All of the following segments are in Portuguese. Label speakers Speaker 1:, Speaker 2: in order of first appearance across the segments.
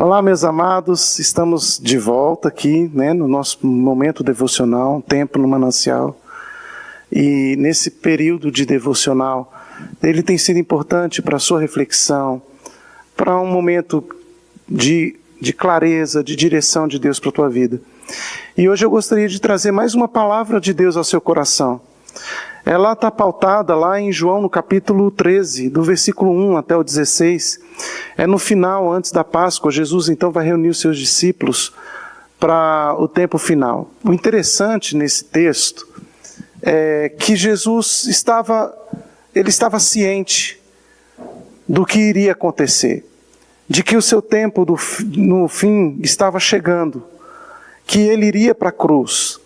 Speaker 1: Olá, meus amados, estamos de volta aqui, no nosso momento devocional, um tempo no manancial. E nesse período de devocional, ele tem sido importante para a sua reflexão, para um momento de clareza, de direção de Deus para a tua vida. E hoje eu gostaria de trazer mais uma palavra de Deus ao seu coração. Ela está pautada lá em João, no capítulo 13, do versículo 1 até o 16. É no final, antes da Páscoa, Jesus então vai reunir os seus discípulos para o tempo final. O interessante nesse texto é que Jesus estava ciente do que iria acontecer, de que o seu tempo no fim estava chegando, que ele iria para a cruz.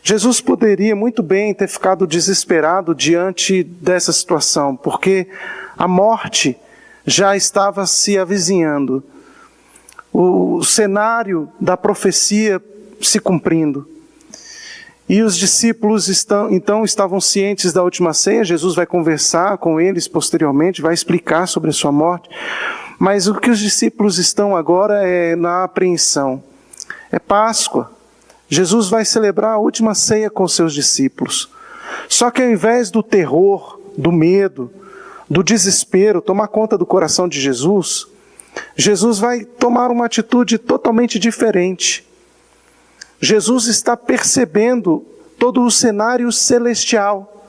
Speaker 1: Jesus poderia muito bem ter ficado desesperado diante dessa situação, porque a morte já estava se avizinhando, o cenário da profecia se cumprindo. E os discípulos então estavam cientes da última ceia. Jesus vai conversar com eles posteriormente, vai explicar sobre a sua morte, mas o que os discípulos estão agora é na apreensão. É Páscoa. Jesus vai celebrar a última ceia com seus discípulos. Só que ao invés do terror, do medo, do desespero tomar conta do coração de Jesus, Jesus vai tomar uma atitude totalmente diferente. Jesus está percebendo todo o cenário celestial.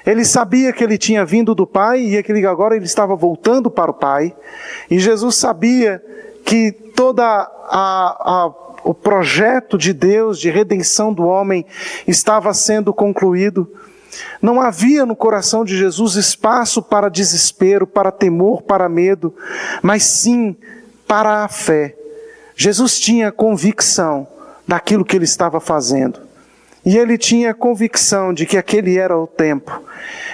Speaker 1: Ele sabia que ele tinha vindo do Pai e que agora ele estava voltando para o Pai. E Jesus sabia que toda o projeto de Deus de redenção do homem estava sendo concluído. Não havia no coração de Jesus espaço para desespero, para temor, para medo, mas sim para a fé. Jesus tinha convicção daquilo que ele estava fazendo. E ele tinha convicção de que aquele era o tempo.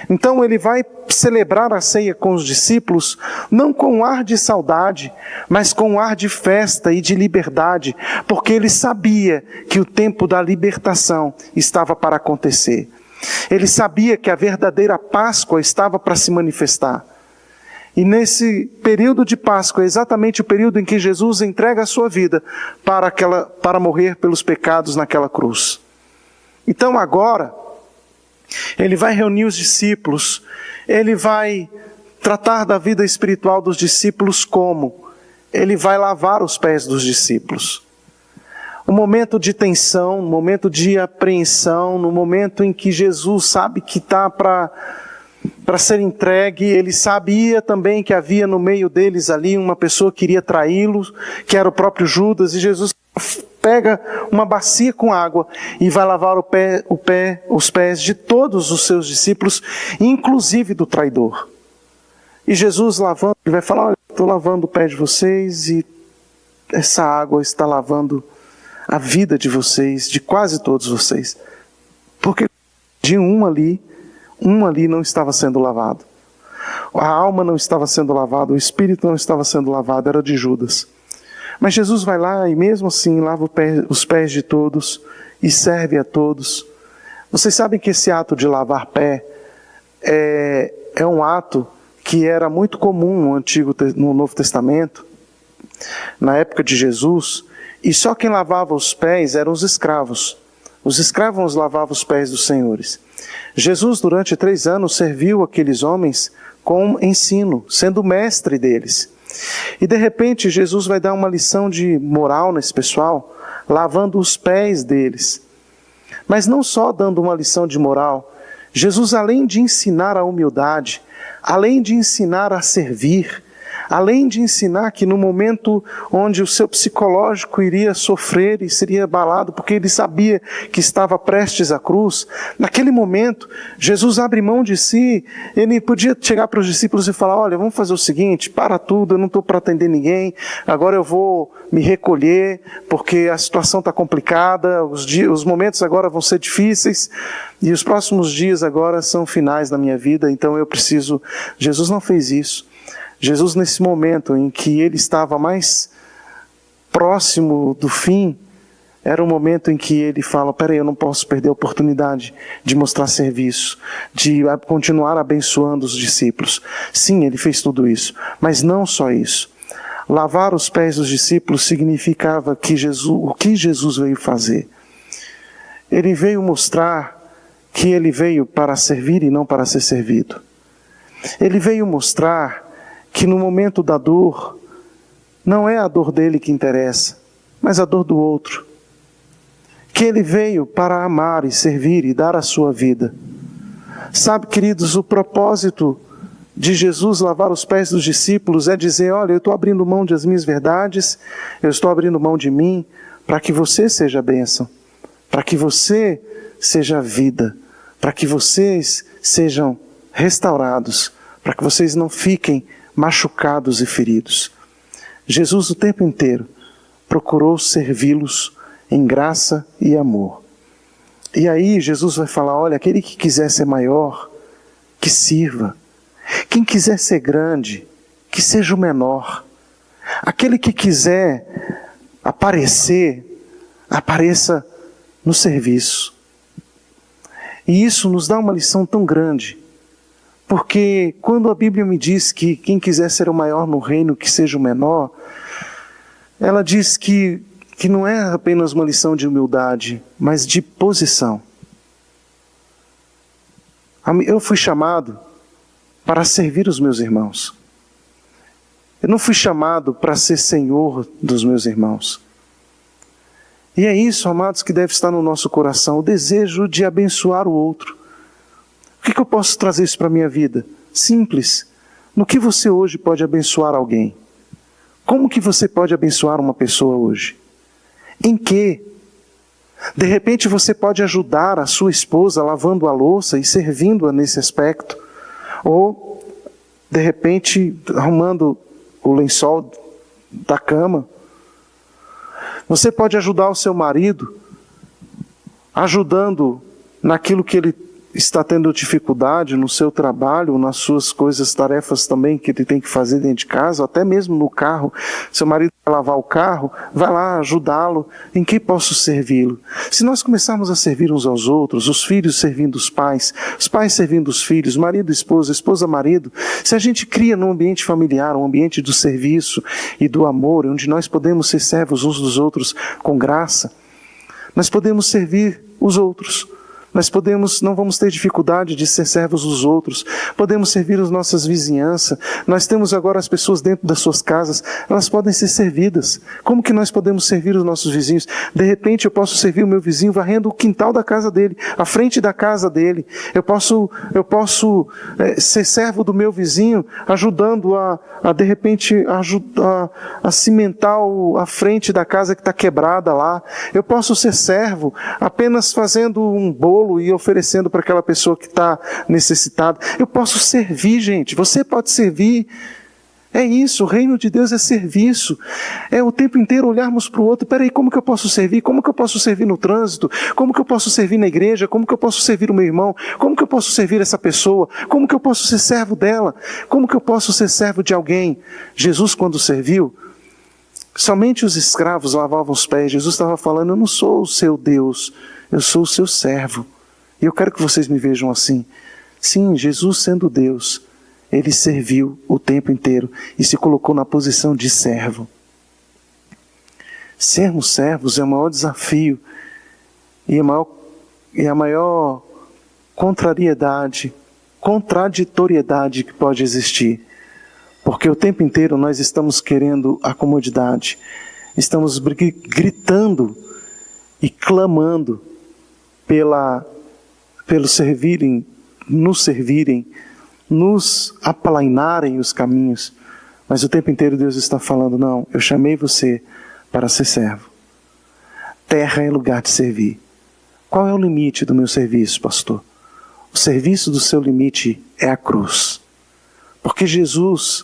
Speaker 1: Então ele vai celebrar a ceia com os discípulos, não com um ar de saudade, mas com um ar de festa e de liberdade, porque ele sabia que o tempo da libertação estava para acontecer. Ele sabia que a verdadeira Páscoa estava para se manifestar. E nesse período de Páscoa é exatamente o período em que Jesus entrega a sua vida para morrer pelos pecados naquela cruz. Então agora, ele vai reunir os discípulos, ele vai tratar da vida espiritual dos discípulos como? Ele vai lavar os pés dos discípulos. Um momento de tensão, um momento de apreensão, no momento em que Jesus sabe que está para ser entregue. Ele sabia também que havia no meio deles ali uma pessoa que iria traí-los, que era o próprio Judas, e Jesus pega uma bacia com água e vai lavar os pés de todos os seus discípulos, inclusive do traidor. E Jesus lavando, ele vai falar: olha, estou lavando o pé de vocês e essa água está lavando a vida de vocês, de quase todos vocês. Porque de um ali não estava sendo lavado. A alma não estava sendo lavada, o espírito não estava sendo lavado, era de Judas. Mas Jesus vai lá e mesmo assim lava os pés de todos e serve a todos. Vocês sabem que esse ato de lavar pé é um ato que era muito comum no Novo Testamento, na época de Jesus, e só quem lavava os pés eram os escravos. Os escravos lavavam os pés dos senhores. Jesus, durante 3 anos, serviu aqueles homens com ensino, sendo mestre deles. E de repente Jesus vai dar uma lição de moral nesse pessoal, lavando os pés deles. Mas não só dando uma lição de moral, Jesus, além de ensinar a humildade, além de ensinar a servir, além de ensinar que no momento onde o seu psicológico iria sofrer e seria abalado, porque ele sabia que estava prestes à cruz, naquele momento, Jesus abre mão de si. Ele podia chegar para os discípulos e falar: olha, vamos fazer o seguinte, para tudo, eu não estou para atender ninguém, agora eu vou me recolher, porque a situação está complicada, os momentos agora vão ser difíceis, e os próximos dias agora são finais da minha vida, então eu preciso... Jesus não fez isso. Jesus, nesse momento em que ele estava mais próximo do fim, era um momento em que ele fala: peraí, eu não posso perder a oportunidade de mostrar serviço, de continuar abençoando os discípulos. Sim, ele fez tudo isso, mas não só isso. Lavar os pés dos discípulos significava o que Jesus veio fazer. Ele veio mostrar que ele veio para servir e não para ser servido. Ele veio mostrar que no momento da dor, não é a dor dele que interessa, mas a dor do outro. Que ele veio para amar e servir e dar a sua vida. Sabe, queridos, o propósito de Jesus lavar os pés dos discípulos é dizer: olha, eu estou abrindo mão das minhas verdades, eu estou abrindo mão de mim, para que você seja bênção, para que você seja vida, para que vocês sejam restaurados, para que vocês não fiquem machucados e feridos. Jesus o tempo inteiro procurou servi-los em graça e amor. E aí Jesus vai falar: olha, aquele que quiser ser maior, que sirva. Quem quiser ser grande, que seja o menor. Aquele que quiser aparecer, apareça no serviço. E isso nos dá uma lição tão grande, porque quando a Bíblia me diz que quem quiser ser o maior no reino, que seja o menor, ela diz que não é apenas uma lição de humildade, mas de posição. Eu fui chamado para servir os meus irmãos. Eu não fui chamado para ser senhor dos meus irmãos. E é isso, amados, que deve estar no nosso coração, o desejo de abençoar o outro. O que eu posso trazer isso para a minha vida? Simples. No que você hoje pode abençoar alguém? Como que você pode abençoar uma pessoa hoje? Em que? De repente você pode ajudar a sua esposa lavando a louça e servindo-a nesse aspecto. Ou, de repente, arrumando o lençol da cama. Você pode ajudar o seu marido, ajudando naquilo que ele está tendo dificuldade no seu trabalho, nas suas coisas, tarefas também que ele tem que fazer dentro de casa, ou até mesmo no carro. Seu marido vai lavar o carro, vai lá ajudá-lo. Em que posso servi-lo? Se nós começarmos a servir uns aos outros, os filhos servindo os pais servindo os filhos, marido, esposa, marido, se a gente cria num ambiente familiar, um ambiente do serviço e do amor, onde nós podemos ser servos uns dos outros com graça, nós podemos servir os outros. Nós não vamos ter dificuldade de ser servos dos outros, podemos servir as nossas vizinhanças. Nós temos agora as pessoas dentro das suas casas, elas podem ser servidas. Como que nós podemos servir os nossos vizinhos? De repente eu posso servir o meu vizinho varrendo o quintal da casa dele, a frente da casa dele. Eu posso ser servo do meu vizinho, ajudando a de repente a cimentar a frente da casa que está quebrada lá. Eu posso ser servo apenas fazendo um bolo e oferecendo para aquela pessoa que está necessitada. Eu posso servir, gente. Você pode servir. É isso, o reino de Deus é serviço. É o tempo inteiro olharmos para o outro. Peraí, como que eu posso servir? Como que eu posso servir no trânsito? Como que eu posso servir na igreja? Como que eu posso servir o meu irmão? Como que eu posso servir essa pessoa? Como que eu posso ser servo dela? Como que eu posso ser servo de alguém? Jesus, quando serviu, somente os escravos lavavam os pés. Jesus estava falando: eu não sou o seu Deus, eu sou o seu servo. E eu quero que vocês me vejam assim. Sim, Jesus, sendo Deus, Ele serviu o tempo inteiro e se colocou na posição de servo. Sermos servos é o maior desafio e a maior contraditoriedade que pode existir. Porque o tempo inteiro nós estamos querendo a comodidade, estamos gritando e clamando pelo servirem, nos aplainarem os caminhos. Mas o tempo inteiro Deus está falando: não, eu chamei você para ser servo. Terra é lugar de servir. Qual é o limite do meu serviço, pastor? O serviço do seu limite é a cruz. Porque Jesus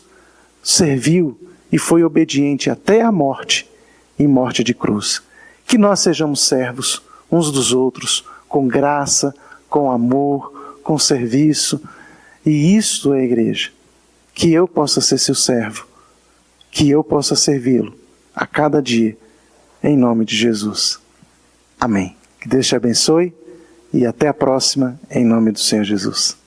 Speaker 1: serviu e foi obediente até a morte, e morte de cruz. Que nós sejamos servos uns dos outros, com graça, com amor, com serviço. E isso é a igreja. Que eu possa ser seu servo, que eu possa servi-lo a cada dia, em nome de Jesus. Amém. Que Deus te abençoe e até a próxima, em nome do Senhor Jesus.